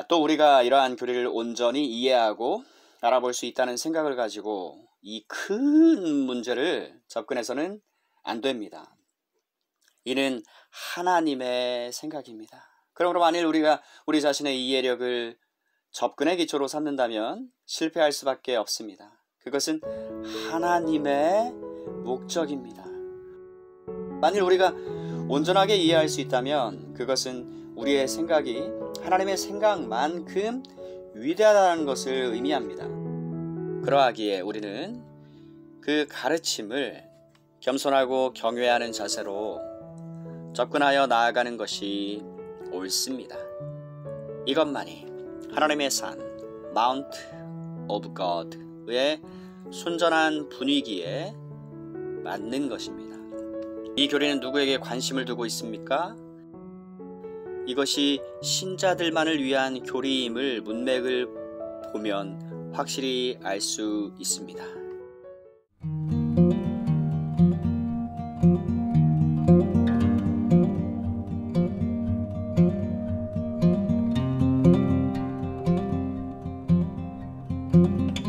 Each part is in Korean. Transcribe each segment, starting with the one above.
또 우리가 이러한 교리를 온전히 이해하고 알아볼 수 있다는 생각을 가지고 이 큰 문제를 접근해서는 안 됩니다. 이는 하나님의 생각입니다. 그러므로 만일 우리가 우리 자신의 이해력을 접근의 기초로 삼는다면 실패할 수밖에 없습니다. 그것은 하나님의 목적입니다. 만일 우리가 온전하게 이해할 수 있다면 그것은 우리의 생각이 하나님의 생각만큼 위대하다는 것을 의미합니다. 그러하기에 우리는 그 가르침을 겸손하고 경외하는 자세로 접근하여 나아가는 것이 옳습니다. 이것만이 하나님의 산, Mount of God의 순전한 분위기에 맞는 것입니다. 이 교리는 누구에게 관심을 두고 있습니까? 이것이 신자들만을 위한 교리임을 문맥을 보면 확실히 알 수 있습니다.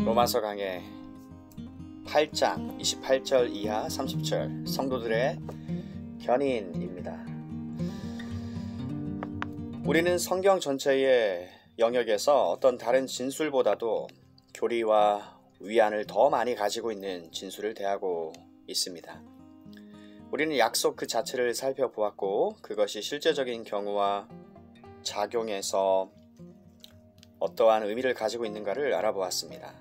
로마서 강해 8장 28절 이하 30절 성도들의 견인입니다. 우리는 성경 전체의 영역에서 어떤 다른 진술보다도 교리와 위안을 더 많이 가지고 있는 진술을 대하고 있습니다. 우리는 약속 그 자체를 살펴보았고 그것이 실제적인 경우와 작용에서 어떠한 의미를 가지고 있는가를 알아보았습니다.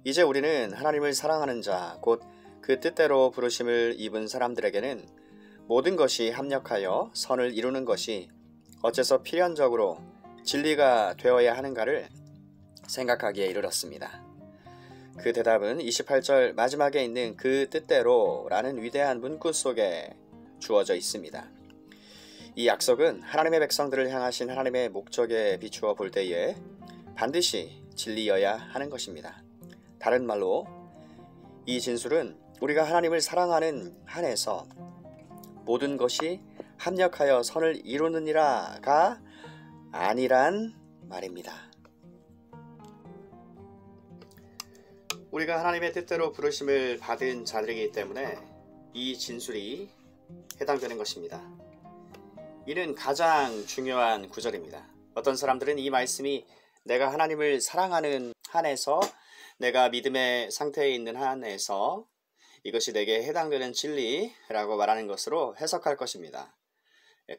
이제 우리는 하나님을 사랑하는 자, 곧 그 뜻대로 부르심을 입은 사람들에게는 모든 것이 합력하여 선을 이루는 것이 어째서 필연적으로 진리가 되어야 하는가를 생각하기에 이르렀습니다. 그 대답은 28절 마지막에 있는 그 뜻대로 라는 위대한 문구 속에 주어져 있습니다. 이 약속은 하나님의 백성들을 향하신 하나님의 목적에 비추어 볼 때에 반드시 진리여야 하는 것입니다. 다른 말로 이 진술은 우리가 하나님을 사랑하는 한에서 모든 것이 합력하여 선을 이루느니라가 아니란 말입니다. 우리가 하나님의 뜻대로 부르심을 받은 자들이기 때문에 이 진술이 해당되는 것입니다. 이는 가장 중요한 구절입니다. 어떤 사람들은 이 말씀이 내가 하나님을 사랑하는 한에서 내가 믿음의 상태에 있는 한에서 이것이 내게 해당되는 진리라고 말하는 것으로 해석할 것입니다.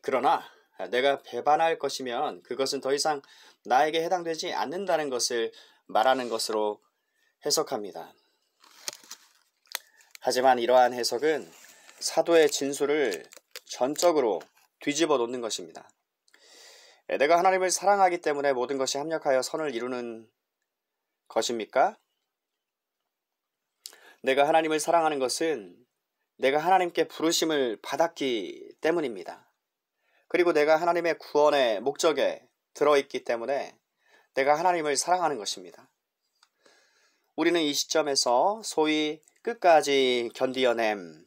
그러나 내가 배반할 것이면 그것은 더 이상 나에게 해당되지 않는다는 것을 말하는 것으로 해석합니다. 하지만 이러한 해석은 사도의 진술을 전적으로 뒤집어 놓는 것입니다. 내가 하나님을 사랑하기 때문에 모든 것이 합력하여 선을 이루는 것입니까? 내가 하나님을 사랑하는 것은 내가 하나님께 부르심을 받았기 때문입니다. 그리고 내가 하나님의 구원의 목적에 들어있기 때문에 내가 하나님을 사랑하는 것입니다. 우리는 이 시점에서 소위 끝까지 견디어냄의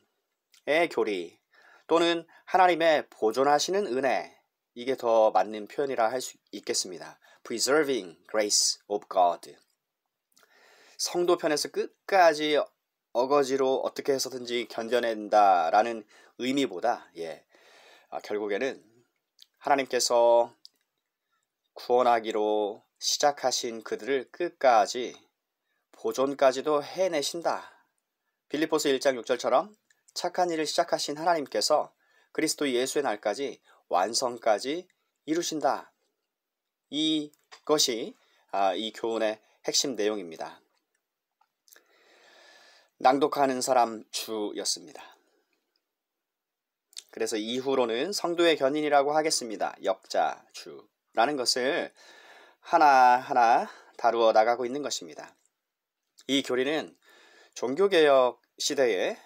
교리 또는 하나님의 보존하시는 은혜, 이게 더 맞는 표현이라 할 수 있겠습니다. Preserving grace of God. 성도편에서 끝까지 어거지로 어떻게 해서든지 견뎌낸다라는 의미보다 결국에는 하나님께서 구원하기로 시작하신 그들을 끝까지 보존까지도 해내신다. 빌립보서 1장 6절처럼 착한 일을 시작하신 하나님께서 그리스도 예수의 날까지 완성까지 이루신다. 이것이 이 교훈의 핵심 내용입니다. 낭독하는 사람 주였습니다. 그래서 이후로는 성도의 견인이라고 하겠습니다. 역자 주라는 것을 하나하나 다루어 나가고 있는 것입니다. 이 교리는 종교개혁 시대에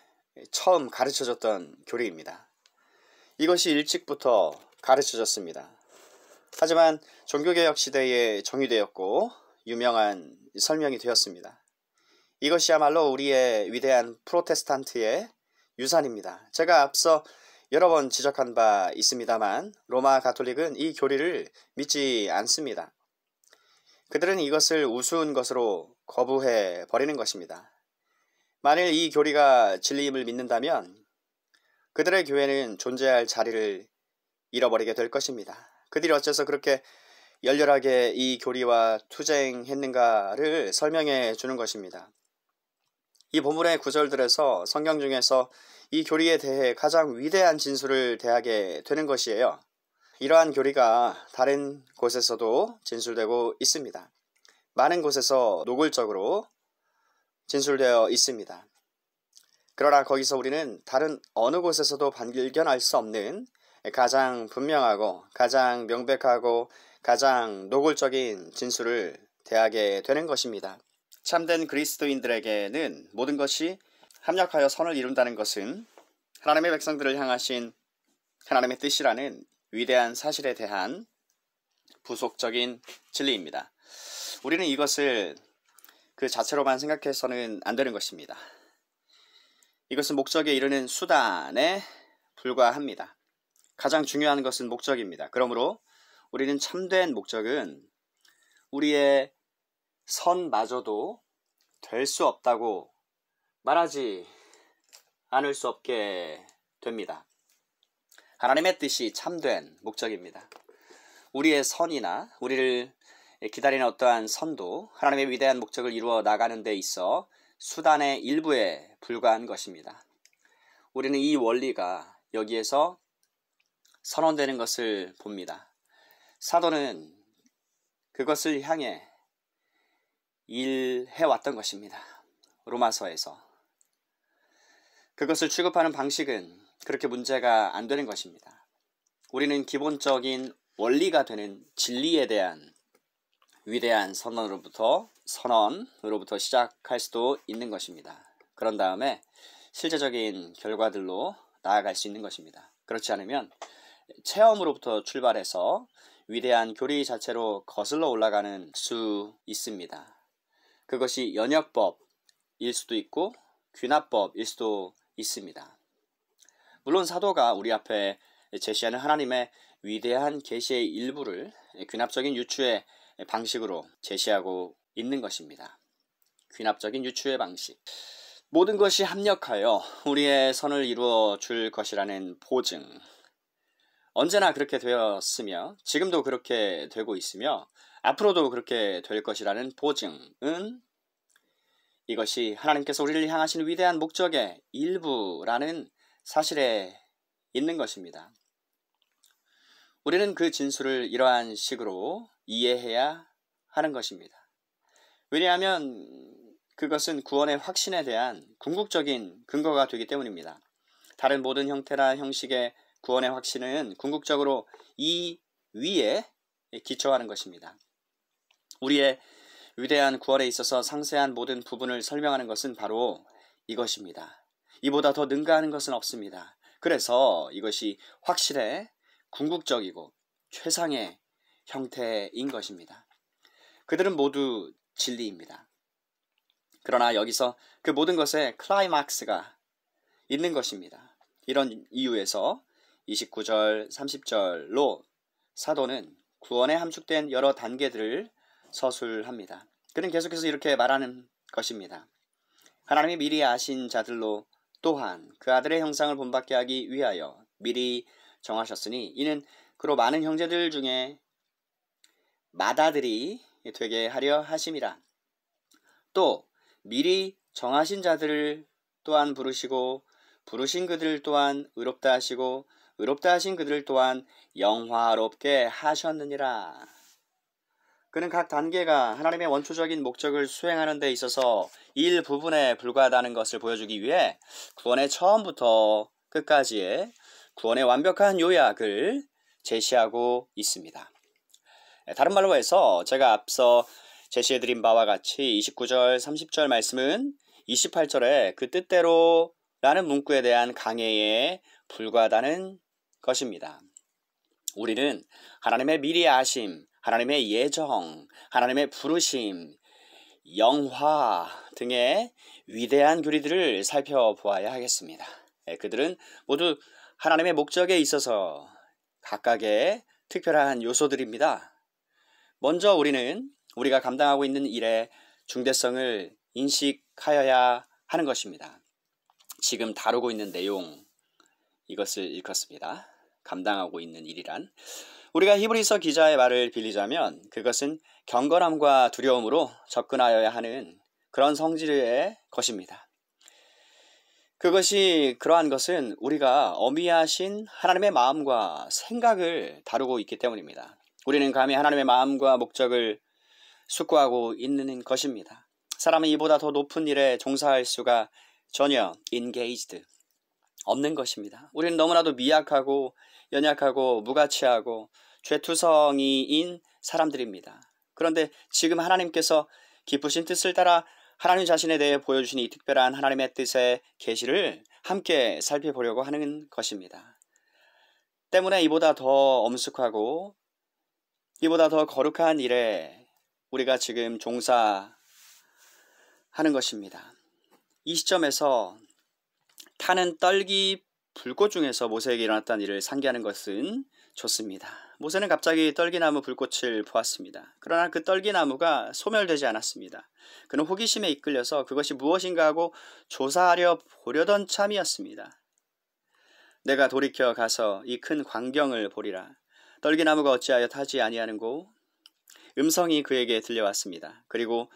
처음 가르쳐졌던 교리입니다. 이것이 일찍부터 가르쳐졌습니다. 하지만 종교개혁 시대에 정의되었고 유명한 설명이 되었습니다. 이것이야말로 우리의 위대한 프로테스탄트의 유산입니다. 제가 앞서 여러 번 지적한 바 있습니다만 로마 가톨릭은 이 교리를 믿지 않습니다. 그들은 이것을 우스운 것으로 거부해 버리는 것입니다. 만일 이 교리가 진리임을 믿는다면 그들의 교회는 존재할 자리를 잃어버리게 될 것입니다. 그들이 어째서 그렇게 열렬하게 이 교리와 투쟁했는가를 설명해 주는 것입니다. 이 본문의 구절들에서 성경 중에서 이 교리에 대해 가장 위대한 진술을 대하게 되는 것이에요. 이러한 교리가 다른 곳에서도 진술되고 있습니다. 많은 곳에서 노골적으로 진술되어 있습니다. 그러나 거기서 우리는 다른 어느 곳에서도 발견할 수 없는 가장 분명하고 가장 명백하고 가장 노골적인 진술을 대하게 되는 것입니다. 참된 그리스도인들에게는 모든 것이 합력하여 선을 이룬다는 것은 하나님의 백성들을 향하신 하나님의 뜻이라는 위대한 사실에 대한 부속적인 진리입니다. 우리는 이것을 그 자체로만 생각해서는 안 되는 것입니다. 이것은 목적에 이르는 수단에 불과합니다. 가장 중요한 것은 목적입니다. 그러므로 우리는 참된 목적은 우리의 선마저도 될 수 없다고 말하지 않을 수 없게 됩니다. 하나님의 뜻이 참된 목적입니다. 우리의 선이나 우리를 기다리는 어떠한 선도 하나님의 위대한 목적을 이루어 나가는 데 있어 수단의 일부에 불과한 것입니다. 우리는 이 원리가 여기에서 선언되는 것을 봅니다. 사도는 그것을 향해 일해왔던 것입니다. 로마서에서. 그것을 취급하는 방식은 그렇게 문제가 안 되는 것입니다. 우리는 기본적인 원리가 되는 진리에 대한 위대한 선언으로부터 시작할 수도 있는 것입니다. 그런 다음에 실제적인 결과들로 나아갈 수 있는 것입니다. 그렇지 않으면 체험으로부터 출발해서 위대한 교리 자체로 거슬러 올라가는 수 있습니다. 그것이 연역법일 수도 있고 귀납법일 수도 있습니다. 물론 사도가 우리 앞에 제시하는 하나님의 위대한 계시의 일부를 귀납적인 유추의 방식으로 제시하고 있는 것입니다. 귀납적인 유추의 방식. 모든 것이 합력하여 우리의 선을 이루어 줄 것이라는 보증. 언제나 그렇게 되었으며 지금도 그렇게 되고 있으며 앞으로도 그렇게 될 것이라는 보증은 이것이 하나님께서 우리를 향하신 위대한 목적의 일부라는 사실에 있는 것입니다. 우리는 그 진술을 이러한 식으로 이해해야 하는 것입니다. 왜냐하면 그것은 구원의 확신에 대한 궁극적인 근거가 되기 때문입니다. 다른 모든 형태나 형식의 구원의 확신은 궁극적으로 이 위에 기초하는 것입니다. 우리의 위대한 구원에 있어서 상세한 모든 부분을 설명하는 것은 바로 이것입니다. 이보다 더 능가하는 것은 없습니다. 그래서 이것이 확실해 궁극적이고 최상의 형태인 것입니다. 그들은 모두 진리입니다. 그러나 여기서 그 모든 것에 클라이막스가 있는 것입니다. 이런 이유에서 29절, 30절로 사도는 구원에 함축된 여러 단계들을 서술합니다. 그는 계속해서 이렇게 말하는 것입니다. 하나님이 미리 아신 자들로 또한 그 아들의 형상을 본받게 하기 위하여 미리 정하셨으니 이는 그로 많은 형제들 중에 맏아들이 되게 하려 하심이라. 또 미리 정하신 자들을 또한 부르시고 부르신 그들 또한 의롭다 하시고 의롭다 하신 그들 또한 영화롭게 하셨느니라. 그는 각 단계가 하나님의 원초적인 목적을 수행하는 데 있어서 일부분에 불과하다는 것을 보여주기 위해 구원의 처음부터 끝까지의 구원의 완벽한 요약을 제시하고 있습니다. 다른 말로 해서 제가 앞서 제시해드린 바와 같이 29절, 30절 말씀은 28절에 그 뜻대로 라는 문구에 대한 강해에 불과하다는 것입니다. 우리는 하나님의 미리 아심, 하나님의 예정, 하나님의 부르심, 영화 등의 위대한 교리들을 살펴보아야 하겠습니다. 그들은 모두 하나님의 목적에 있어서 각각의 특별한 요소들입니다. 먼저 우리는 우리가 감당하고 있는 일의 중대성을 인식하여야 하는 것입니다. 지금 다루고 있는 내용, 이것을 일컫습니다. 감당하고 있는 일이란, 우리가 히브리서 기자의 말을 빌리자면 그것은 경건함과 두려움으로 접근하여야 하는 그런 성질의 것입니다. 그러한 것은 우리가 어미하신 하나님의 마음과 생각을 다루고 있기 때문입니다. 우리는 감히 하나님의 마음과 목적을 숙고하고 있는 것입니다. 사람은 이보다 더 높은 일에 종사할 수가 전혀 engaged 없는 것입니다. 우리는 너무나도 미약하고 연약하고 무가치하고 죄투성이인 사람들입니다. 그런데 지금 하나님께서 기쁘신 뜻을 따라 하나님 자신에 대해 보여주신 이 특별한 하나님의 뜻의 계시를 함께 살펴보려고 하는 것입니다. 때문에 이보다 더 엄숙하고 이보다 더 거룩한 일에 우리가 지금 종사하는 것입니다. 이 시점에서 타는 떨기 불꽃 중에서 모세에게 일어났다는 일을 상기하는 것은 좋습니다. 모세는 갑자기 떨기나무 불꽃을 보았습니다. 그러나 그 떨기나무가 소멸되지 않았습니다. 그는 호기심에 이끌려서 그것이 무엇인가 하고 조사하려 보려던 참이었습니다. 내가 돌이켜 가서 이 큰 광경을 보리라. 떨기나무가 어찌하여 타지 아니하는고? 음성이 그에게 들려왔습니다. 그리고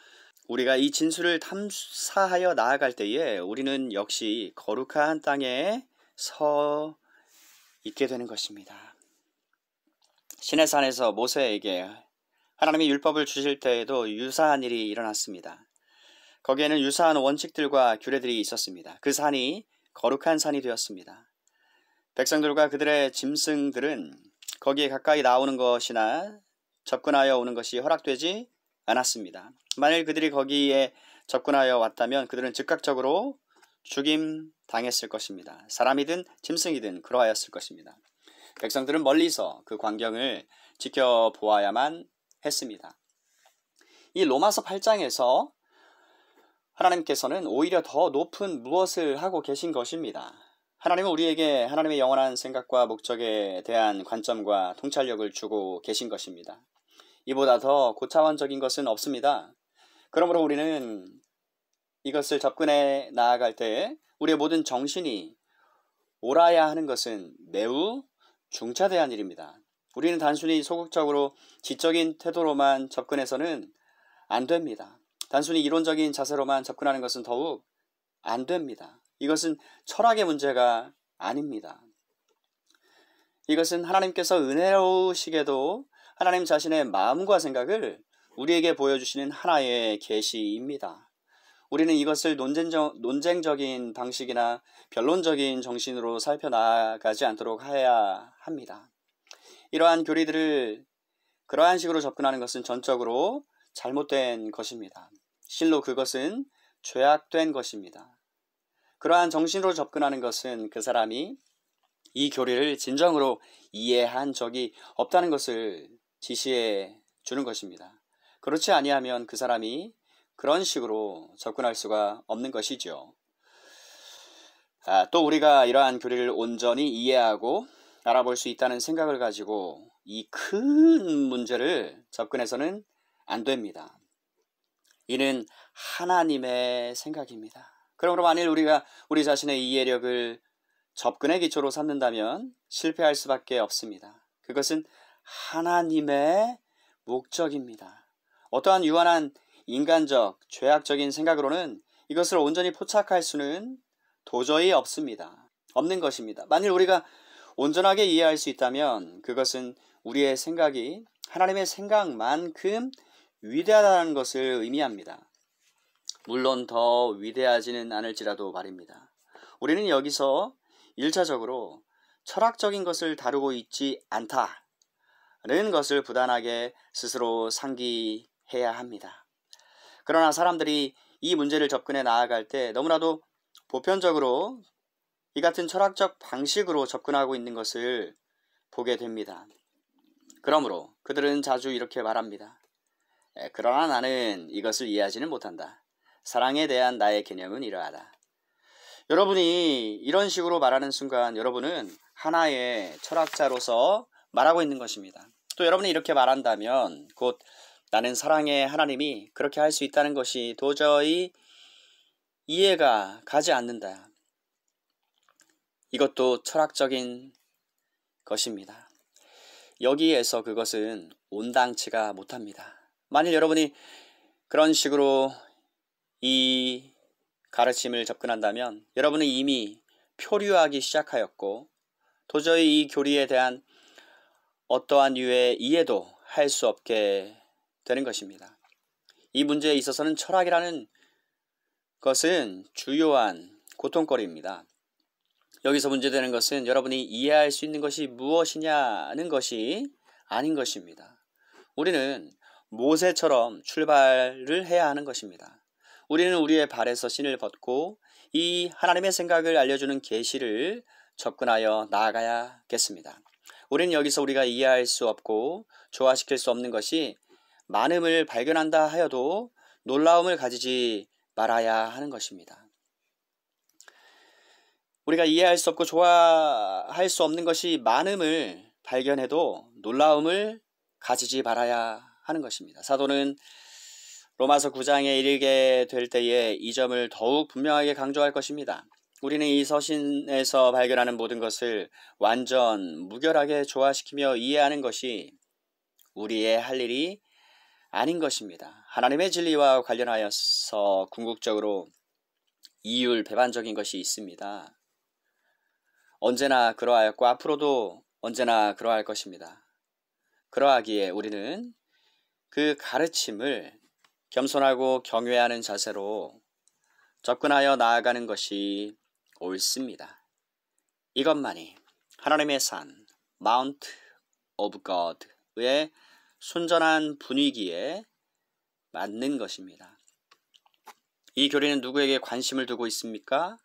우리가 이 진술을 탐사하여 나아갈 때에 우리는 역시 거룩한 땅에 서 있게 되는 것입니다. 시내산에서 모세에게 하나님이 율법을 주실 때에도 유사한 일이 일어났습니다. 거기에는 유사한 원칙들과 규례들이 있었습니다. 그 산이 거룩한 산이 되었습니다. 백성들과 그들의 짐승들은 거기에 가까이 나오는 것이나 접근하여 오는 것이 허락되지 않았습니다. 만일 그들이 거기에 접근하여 왔다면 그들은 즉각적으로 죽임 당했을 것입니다. 사람이든 짐승이든 그러하였을 것입니다. 백성들은 멀리서 그 광경을 지켜보아야만 했습니다. 이 로마서 8장에서 하나님께서는 오히려 더 높은 무엇을 하고 계신 것입니다. 하나님은 우리에게 하나님의 영원한 생각과 목적에 대한 관점과 통찰력을 주고 계신 것입니다. 이보다 더 고차원적인 것은 없습니다. 그러므로 우리는 이것을 접근해 나아갈 때 우리의 모든 정신이 옳아야 하는 것은 매우 중차대한 일입니다. 우리는 단순히 소극적으로 지적인 태도로만 접근해서는 안 됩니다. 단순히 이론적인 자세로만 접근하는 것은 더욱 안 됩니다. 이것은 철학의 문제가 아닙니다. 이것은 하나님께서 은혜로우시게도 하나님 자신의 마음과 생각을 우리에게 보여주시는 하나의 계시입니다. 우리는 이것을 논쟁적인 방식이나 변론적인 정신으로 살펴나가지 않도록 해야 합니다. 이러한 교리들을 그러한 식으로 접근하는 것은 전적으로 잘못된 것입니다. 실로 그것은 죄악된 것입니다. 그러한 정신으로 접근하는 것은 그 사람이 이 교리를 진정으로 이해한 적이 없다는 것을 지시해 주는 것입니다. 그렇지 아니하면 그 사람이 그런 식으로 접근할 수가 없는 것이죠. 또 우리가 이러한 교리를 온전히 이해하고 알아볼 수 있다는 생각을 가지고 이 큰 문제를 접근해서는 안 됩니다. 이는 하나님의 생각입니다. 그러므로 만일 우리가 우리 자신의 이해력을 접근의 기초로 삼는다면 실패할 수밖에 없습니다. 그것은 하나님의 목적입니다. 어떠한 유한한 인간적, 죄악적인 생각으로는 이것을 온전히 포착할 수는 도저히 없는 것입니다. 만일 우리가 온전하게 이해할 수 있다면 그것은 우리의 생각이 하나님의 생각만큼 위대하다는 것을 의미합니다. 물론 더 위대하지는 않을지라도 말입니다. 우리는 여기서 1차적으로 철학적인 것을 다루고 있지 않다는 것을 부단하게 스스로 상기해야 합니다. 그러나 사람들이 이 문제를 접근해 나아갈 때 너무나도 보편적으로 이 같은 철학적 방식으로 접근하고 있는 것을 보게 됩니다. 그러므로 그들은 자주 이렇게 말합니다. 그러나 나는 이것을 이해하지는 못한다. 사랑에 대한 나의 개념은 이러하다. 여러분이 이런 식으로 말하는 순간 여러분은 하나의 철학자로서 말하고 있는 것입니다. 또 여러분이 이렇게 말한다면 곧 나는 사랑의 하나님이 그렇게 할 수 있다는 것이 도저히 이해가 가지 않는다. 이것도 철학적인 것입니다. 여기에서 그것은 온당치가 못합니다. 만일 여러분이 그런 식으로 이 가르침을 접근한다면 여러분은 이미 표류하기 시작하였고 도저히 이 교리에 대한 어떠한 유의 이해도 할 수 없게 되는 것입니다. 이 문제에 있어서는 철학이라는 것은 주요한 고통거리입니다. 여기서 문제되는 것은 여러분이 이해할 수 있는 것이 무엇이냐는 것이 아닌 것입니다. 우리는 모세처럼 출발을 해야 하는 것입니다. 우리는 우리의 발에서 신을 벗고 이 하나님의 생각을 알려주는 계시를 접근하여 나아가야겠습니다. 우리는 여기서 우리가 이해할 수 없고 조화시킬 수 없는 것이 많음을 발견한다 하여도 놀라움을 가지지 말아야 하는 것입니다. 우리가 이해할 수 없고 좋아할 수 없는 것이 많음을 발견해도 놀라움을 가지지 말아야 하는 것입니다. 사도는 로마서 9장에 이르게 될 때에 이 점을 더욱 분명하게 강조할 것입니다. 우리는 이 서신에서 발견하는 모든 것을 완전 무결하게 조화시키며 이해하는 것이 우리의 할 일이 아닌 것입니다. 하나님의 진리와 관련하여서 궁극적으로 이율배반적인 것이 있습니다. 언제나 그러하였고 앞으로도 언제나 그러할 것입니다. 그러하기에 우리는 그 가르침을 겸손하고 경외하는 자세로 접근하여 나아가는 것이 옳습니다. 이것만이 하나님의 산, 마운트 오브 god의 순전한 분위기에 맞는 것입니다. 이 교리는 누구에게 관심을 두고 있습니까?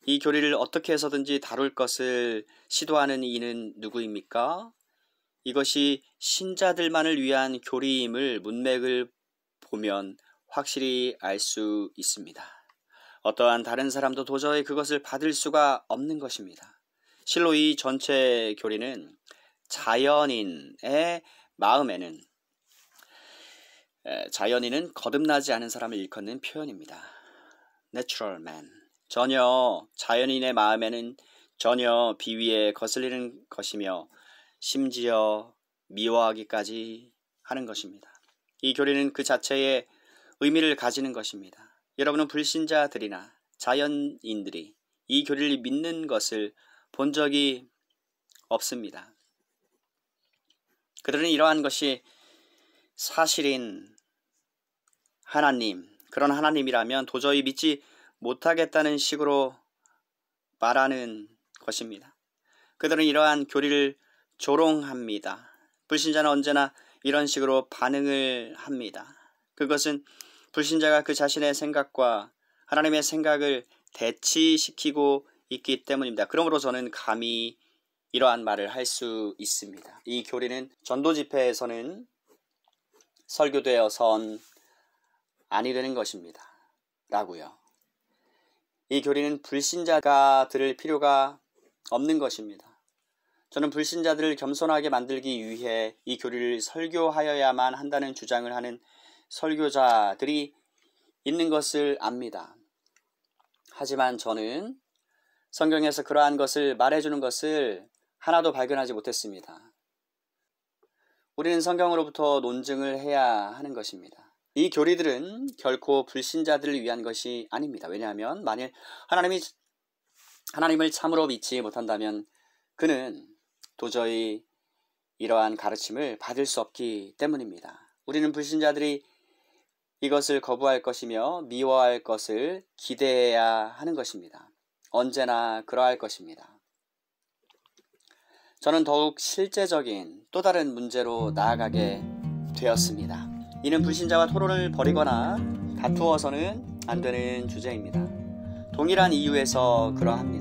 이 교리를 어떻게 해서든지 다룰 것을 시도하는 이는 누구입니까? 이것이 신자들만을 위한 교리임을 문맥을 보면 확실히 알 수 있습니다. 어떠한 다른 사람도 도저히 그것을 받을 수가 없는 것입니다. 실로 이 전체 교리는 자연인의 마음에는 자연인은 거듭나지 않은 사람을 일컫는 표현입니다. Natural man. 전혀 자연인의 마음에는 전혀 비위에 거슬리는 것이며 심지어 미워하기까지 하는 것입니다. 이 교리는 그 자체의 의미를 가지는 것입니다. 여러분은 불신자들이나 자연인들이 이 교리를 믿는 것을 본 적이 없습니다. 그들은 이러한 것이 사실인 하나님, 그런 하나님이라면 도저히 믿지 못하겠다는 식으로 말하는 것입니다. 그들은 이러한 교리를 조롱합니다. 불신자는 언제나 이런 식으로 반응을 합니다. 그것은 불신자가 그 자신의 생각과 하나님의 생각을 대치시키고 있기 때문입니다. 그러므로 저는 감히 이러한 말을 할 수 있습니다. 이 교리는 전도 집회에서는 설교되어선 아니 되는 것입니다. 라고요. 이 교리는 불신자가 들을 필요가 없는 것입니다. 저는 불신자들을 겸손하게 만들기 위해 이 교리를 설교하여야만 한다는 주장을 하는 설교자들이 있는 것을 압니다. 하지만 저는 성경에서 그러한 것을 말해주는 것을 하나도 발견하지 못했습니다. 우리는 성경으로부터 논증을 해야 하는 것입니다. 이 교리들은 결코 불신자들을 위한 것이 아닙니다. 왜냐하면 만일 하나님을 참으로 믿지 못한다면 그는 도저히 이러한 가르침을 받을 수 없기 때문입니다. 우리는 불신자들이 이것을 거부할 것이며 미워할 것을 기대해야 하는 것입니다. 언제나 그러할 것입니다. 저는 더욱 실제적인 또 다른 문제로 나아가게 되었습니다. 이는 불신자와 토론을 벌이거나 다투어서는 안 되는 주제입니다. 동일한 이유에서 그러합니다.